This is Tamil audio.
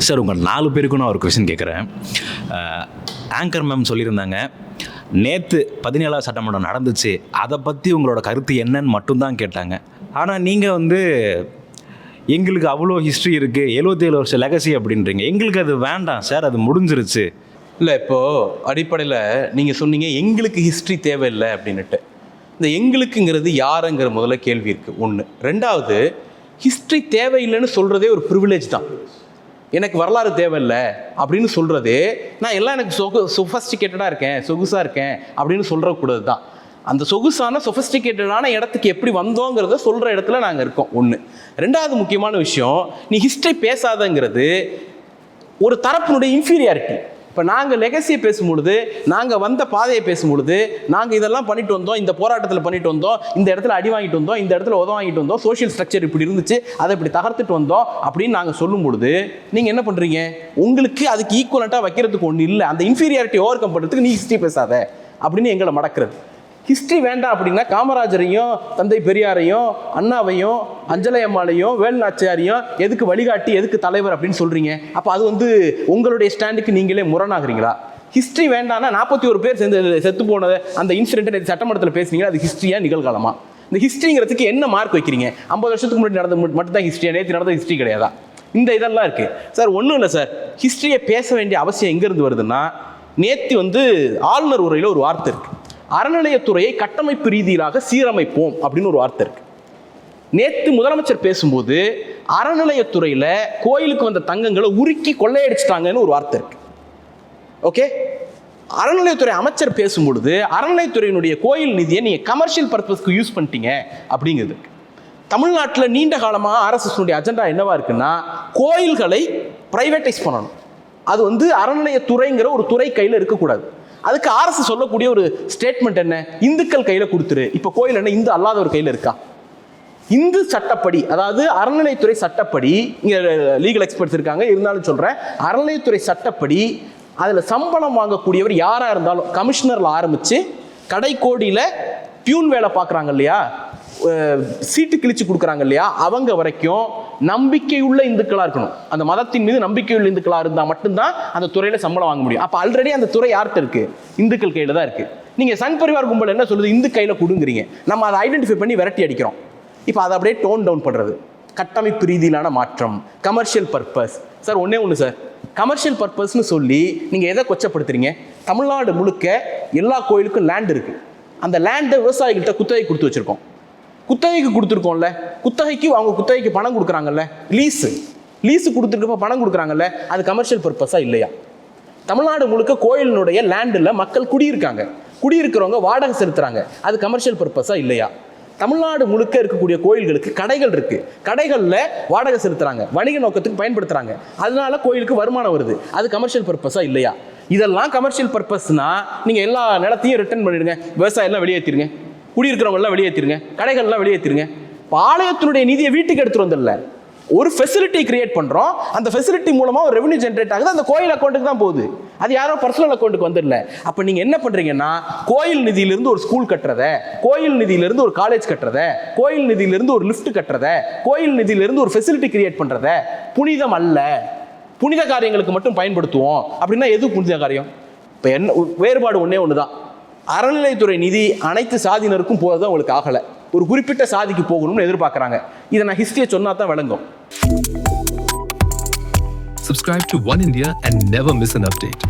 சார் உங்கள் 4 பேருக்கும் நான் ஒரு கொஷின் கேட்குறேன். ஆங்கர் மேம் சொல்லியிருந்தாங்க, நேற்று 17ஆவது சட்டமன்றம் நடந்துச்சு, அதை பற்றி உங்களோட கருத்து என்னன்னு மட்டும்தான் கேட்டாங்க. ஆனால் நீங்கள் எங்களுக்கு அவ்வளோ ஹிஸ்ட்ரி இருக்குது, 77 வருஷம் லெகசி அப்படின்றீங்க. எங்களுக்கு அது வேண்டாம் சார், அது முடிஞ்சிருச்சு. இல்லை, இப்போது அடிப்படையில் நீங்கள் சொன்னீங்க எங்களுக்கு ஹிஸ்ட்ரி தேவையில்லை அப்படின்னுட்டு. இந்த எங்களுக்குங்கிறது யாருங்கிற முதல்ல கேள்வி இருக்குது. ஒன்று. ரெண்டாவது, ஹிஸ்ட்ரி தேவையில்லைன்னு சொல்கிறதே ஒரு ப்ரிவிலேஜ் தான். எனக்கு வரலாறு தேவையில்லை அப்படின்னு சொல்கிறதே, நான் எல்லாம் எனக்கு சொஃபஸ்டிகேட்டடாக இருக்கேன், சொகுசாக இருக்கேன் அப்படின்னு சொல்கிறக்கூடாது தான். அந்த சொகுசான சொஃபஸ்டிகேட்டடான இடத்துக்கு எப்படி வந்தோங்கிறத சொல்கிற இடத்துல நாங்கள் இருக்கோம். ஒன்று. ரெண்டாவது முக்கியமான விஷயம், நீ ஹிஸ்ட்ரி பேசாதங்கிறது ஒரு தரப்பினுடைய இன்ஃபீரியாரிட்டி. இப்போ நாங்கள் லெகசியை பேசும்பொழுது, நாங்கள் வந்த பாதையை பேசும்பொழுது, நாங்கள் இதெல்லாம் பண்ணிட்டு வந்தோம், இந்த போராட்டத்தில் பண்ணிட்டு வந்தோம், இந்த இடத்துல அடி வாங்கிட்டு வந்தோம், இந்த இடத்துல உதவ வாங்கிட்டு வந்தோம், சோஷியல் ஸ்ட்ரக்சர் இப்படி இருந்துச்சு, அதை இப்படி தகர்த்துட்டு வந்தோம் அப்படின்னு நாங்கள் சொல்லும் பொழுது நீங்கள் என்ன பண்ணுறீங்க? உங்களுக்கு அதுக்கு ஈக்குவலண்ட்டாக வைக்கிறதுக்கு ஒன்றும் இல்லை. அந்த இன்ஃபீரியாரிட்டி ஓவர் கம் பண்ணுறதுக்கு நீ ஹிஸ்ட்ரி பேசாத அப்படின்னு எங்களை மடக்கிறது. ஹிஸ்ட்ரி வேண்டாம் அப்படின்னா காமராஜரையும், தந்தை பெரியாரையும், அண்ணாவையும், அஞ்சலை அம்மாளையும், வேலுநாச்சியாரையும் எதுக்கு வழிகாட்டி, எதுக்கு தலைவர் அப்படின்னு சொல்கிறீங்க? அப்போ அது உங்களுடைய ஸ்டாண்டுக்கு நீங்களே முரணாகிறீங்களா? ஹிஸ்ட்ரி வேண்டாம்னா 41 பேர் செத்து போனது அந்த இன்சிடென்ட்டை சட்டமன்றத்தில் பேசுனீங்க, அது ஹிஸ்ட்ரியா நிகழ்காலமா? இந்த ஹிஸ்ட்ரிங்கிறதுக்கு என்ன மார்க் வைக்கிறீங்க? 50 வருஷத்துக்கு முன்னாடி நடந்த மட்டும் தான் ஹிஸ்ட்ரியா? நேற்று நடந்த ஹிஸ்ட்ரி கிடையாதா? இந்த இதெல்லாம் இருக்குது சார். ஒன்றும் இல்லை சார், ஹிஸ்ட்ரியை பேச வேண்டிய அவசியம் எங்கேருந்து வருதுன்னா, நேற்று ஆளுநர் உரையில் ஒரு வார்த்தை இருக்குது, அறநிலையத்துறையை கட்டமைப்பு ரீதியிலாக சீரமைப்போம் அப்படின்னு ஒரு வார்த்தை இருக்கு. நேற்று முதலமைச்சர் பேசும்போது அறநிலையத்துறையில் கோயிலுக்கு வந்த தங்கங்களை உருக்கி கொள்ளையடிச்சிட்டாங்கன்னு ஒரு வார்த்தை இருக்கு. ஓகே, அறநிலையத்துறை அமைச்சர் பேசும்பொழுது அறநிலையத்துறையினுடைய கோயில் நிதியை நீங்கள் கமர்ஷியல் பர்பஸ்க்கு யூஸ் பண்ணிட்டீங்க அப்படிங்கிறது. தமிழ்நாட்டில் நீண்ட காலமாக ஆர்எஸ்எஸ்னுடைய அஜெண்டா என்னவா இருக்குன்னா, கோயில்களை பிரைவேட்டைஸ் பண்ணணும். அது அறநிலையத்துறைங்கிற ஒரு துறை கையில் இருக்கக்கூடாது. அதுக்கு ஆர்எஸ்எஸ் சொல்லக்கூடிய ஒரு ஸ்டேட்மெண்ட் என்ன? இந்துக்கள் கையில் கொடுத்துரு. இப்போ கோயில் என்ன இந்து அல்லாத ஒரு கையில் இருக்கா? இந்து சட்டப்படி, அதாவது அறநிலையத்துறை சட்டப்படி, இங்கே லீகல் எக்ஸ்பர்ட்ஸ் இருக்காங்க இருந்தாலும் சொல்கிறேன், அறநிலையத்துறை சட்டப்படி அதில் சம்பளம் வாங்கக்கூடியவர் யாராக இருந்தாலும், கமிஷனரில் ஆரம்பித்து கடைக்கோடியில் பியூன் வேலை பார்க்குறாங்க இல்லையா, சீட்டு கிழிச்சு கொடுக்குறாங்க இல்லையா, அவங்க வரைக்கும் நம்பிக்கையுள்ள இந்துக்களாக இருக்கணும். அந்த மதத்தின் மீது நம்பிக்கையுள்ள இந்துக்களாக இருந்தால் மட்டும்தான் அந்த துறையில் சம்பளம் வாங்க முடியும். அப்போ ஆல்ரெடி அந்த துறை யார்கிட்ட இருக்குது? இந்துக்கள் கையில் தான் இருக்குது. நீங்கள் சங் பரிவார் கும்பல் என்ன சொல்லுது? இந்து கையில் கொடுங்குறீங்க. நம்ம அதை ஐடென்டிஃபை பண்ணி விரட்டி அடிக்கிறோம். இப்போ அதை அப்படியே டோன் டவுன் பண்ணுறது. கட்டமைப்பு ரீதியிலான மாற்றம், கமர்ஷியல் பர்பஸ். சார் ஒன்று சார், கமர்ஷியல் பர்பஸ்ன்னு சொல்லி நீங்கள் எதை கொச்சப்படுத்துறீங்க? தமிழ்நாடு முழுக்க எல்லா கோயிலுக்கும் லேண்ட் இருக்குது. அந்த லேண்டை விவசாயிகள்கிட்ட குத்தகை கொடுத்து வச்சுருக்கோம். குத்தகைக்கு கொடுத்துருக்கோம்ல, அவங்க குத்தகைக்கு பணம் கொடுக்குறாங்கல்ல, லீஸு கொடுத்துருக்கப்ப பணம் கொடுக்குறாங்கல்ல, அது கமர்ஷியல் பர்பஸாக இல்லையா? தமிழ்நாடு முழுக்க கோயிலினுடைய லேண்டில் மக்கள் குடியிருக்கிறவங்க வாடகை செலுத்துறாங்க, அது கமர்ஷியல் பர்பஸாக இல்லையா? தமிழ்நாடு முழுக்க இருக்கக்கூடிய கோயில்களுக்கு கடைகள் இருக்குது, கடைகளில் வாடகை செலுத்துறாங்க, வணிக நோக்கத்துக்கு பயன்படுத்துகிறாங்க, அதனால கோயிலுக்கு வருமானம் வருது, அது கமர்ஷியல் பர்பஸாக இல்லையா? இதெல்லாம் கமர்ஷியல் பர்பஸ்னா நீங்கள் எல்லா நிலத்தையும் ரிட்டர்ன் பண்ணிடுங்க, விவசாயம்லாம் வெளியேற்றிருங்க, குடியிருக்கிறவங்களாம் வெளியேற்றிருங்க, கடைகள்லாம் வெளியேற்றிருங்க. பாளையத்தினுடைய நிதியை வீட்டுக்கு எடுத்துகிட்டு வந்துடல, ஒரு ஃபெசிலிட்டி கிரியேட் பண்ணுறோம், அந்த ஃபெசிலிட்டி மூலமாக ஒரு ரெவன்யூ ஜென்ரேட் ஆகுது, அந்த கோயில் அக்கௌண்ட்டுக்கு தான் போகுது, அது யாரோ பர்சனல் அக்கௌண்ட்டுக்கு வந்துடல. அப்போ நீங்கள் என்ன பண்ணுறீங்கன்னா, கோயில் நிதியிலிருந்து ஒரு ஸ்கூல் கட்டுறத, கோயில் நிதியிலிருந்து ஒரு காலேஜ் கட்டுறத, கோயில் நிதியிலிருந்து ஒரு லிஃப்ட் கட்டுறத, கோயில் நிதியிலிருந்து ஒரு ஃபெசிலிட்டி கிரியேட் பண்ணுறத புனிதம் அல்ல, புனித காரியங்களுக்கு மட்டும் பயன்படுத்துவோம் அப்படின்னா எது புனித காரியம்? இப்போ என்ன வேறுபாடு? ஒன்று தான், அறநிலைத்துறை நிதி அனைத்து சாதியினருக்கும் போகிறதா உங்களுக்கு ஆகலை, ஒரு குறிப்பிட்ட சாதிக்கு போகணும்னு எதிர்பார்க்குறாங்க. இதை நான் ஹிஸ்டரியை சொன்னா தான் விளங்கும். Subscribe to One India and never miss an update.